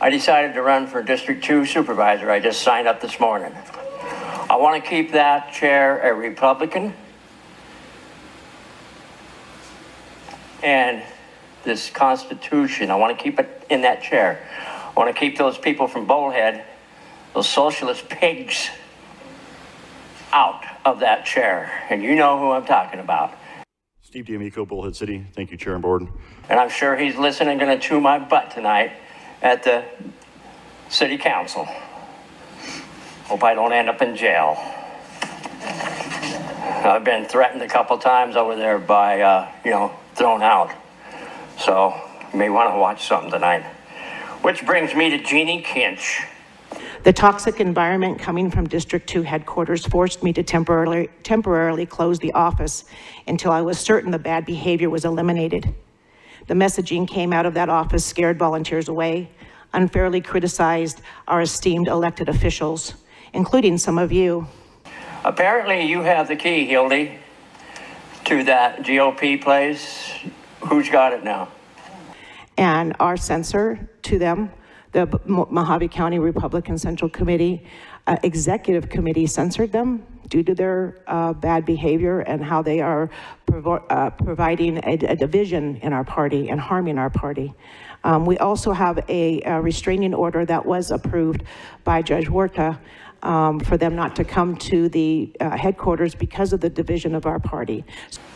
I decided to run for District 2 Supervisor. I just signed up this morning. I want to keep that chair a Republican. And this Constitution, I want to keep it in that chair. I want to keep those people from Bullhead, those socialist pigs, out of that chair. And you know who I'm talking about. Steve D'Amico, Bullhead City. Thank you, Chair and Board. And I'm sure he's listening, going to chew my butt tonight at the City Council. Hope I don't end up in jail. I've been threatened a couple times over there by, thrown out. So you may want to watch something tonight. Which brings me to Jeannie Kinch. The toxic environment coming from District 2 headquarters forced me to temporarily close the office until I was certain the bad behavior was eliminated. The messaging came out of that office scared volunteers away, unfairly criticized our esteemed elected officials, including some of you. Apparently you have the key, Hildy, to that GOP place. Who's got it now? And our censor to them, the Mohave County Republican Central Committee, Executive Committee censored them due to their bad behavior and how they are providing a division in our party and harming our party. We also have a restraining order that was approved by Judge Huerta for them not to come to the headquarters because of the division of our party.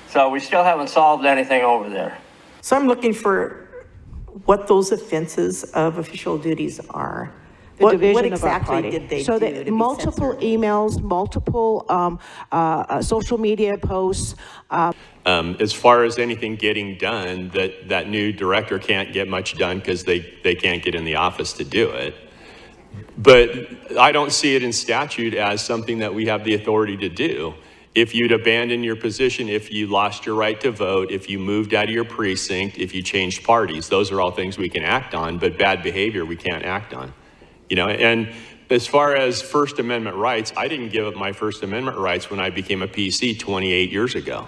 So we still haven't solved anything over there. So I'm looking for what those offenses of official duties are. The division what of exactly our party. did they so do that to multiple be censored? emails, multiple social media posts. As far as anything getting done, that new director can't get much done because they can't get in the office to do it. But I don't see it in statute as something that we have the authority to do. If you'd abandon your position, if you lost your right to vote, if you moved out of your precinct, if you changed parties, those are all things we can act on, but bad behavior we can't act on. And as far as First Amendment rights, I didn't give up my First Amendment rights when I became a PC 28 years ago.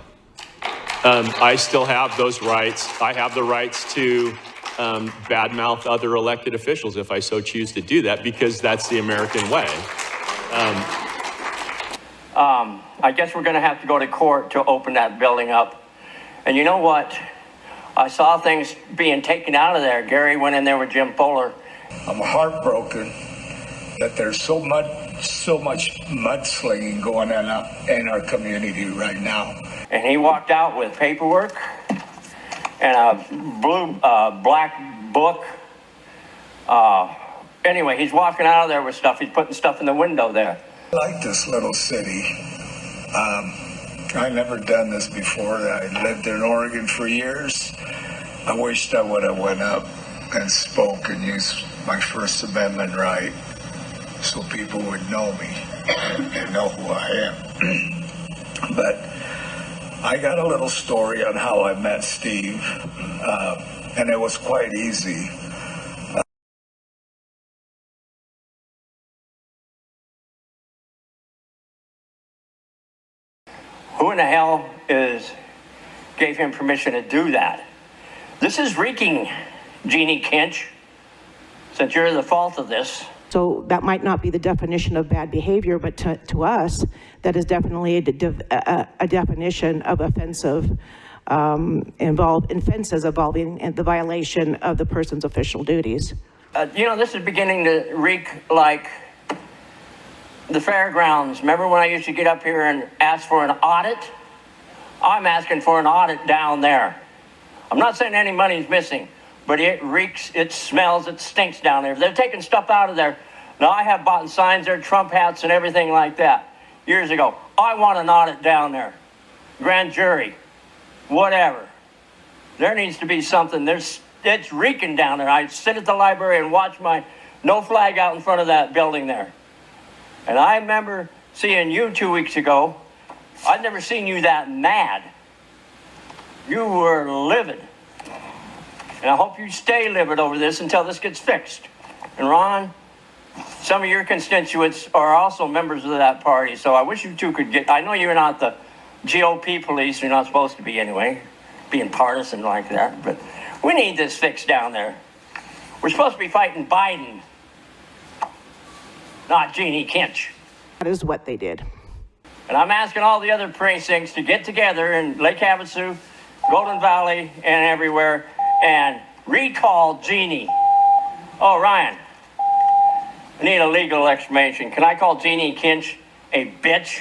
I still have those rights. I have the rights to badmouth other elected officials if I so choose to do that, because that's the American way. I guess we're going to have to go to court to open that building up. And you know what? I saw things being taken out of there. Gary went in there with Jim Fuller. I'm heartbroken that there's so much mudslinging going on in our community right now. And he walked out with paperwork and a black book. Anyway, he's walking out of there with stuff. He's putting stuff in the window there. I like this little city. I've never done this before. I lived in Oregon for years. I wished I would have went up and spoke and used my First Amendment right so people would know me and know who I am. But I got a little story on how I met Steve, and it was quite easy. Who in the hell gave him permission to do that? This is reeking, Jeannie Kinch, since you're the fault of this. So that might not be the definition of bad behavior, but to us, that is definitely a definition of offenses involving in the violation of the person's official duties. This is beginning to reek like the fairgrounds. Remember when I used to get up here and ask for an audit? I'm asking for an audit down there. I'm not saying any money's missing, but it reeks, it smells, it stinks down there. They're taking stuff out of there. Now, I have bought signs there, Trump hats and everything like that years ago. I want an audit down there. Grand jury, whatever. There needs to be something. It's reeking down there. I sit at the library and watch my no flag out in front of that building there. And I remember seeing you 2 weeks ago. I'd never seen you that mad. You were livid. And I hope you stay livid over this until this gets fixed. And Ron, some of your constituents are also members of that party, so I wish you two could get, I know you're not the GOP police, you're not supposed to be anyway, being partisan like that, but we need this fixed down there. We're supposed to be fighting Biden, not Jeannie Kinch. That is what they did. And I'm asking all the other precincts to get together in Lake Havasu, Golden Valley, and everywhere, and recall Jeannie. Oh, Ryan, I need a legal explanation. Can I call Jeannie Kinch a bitch?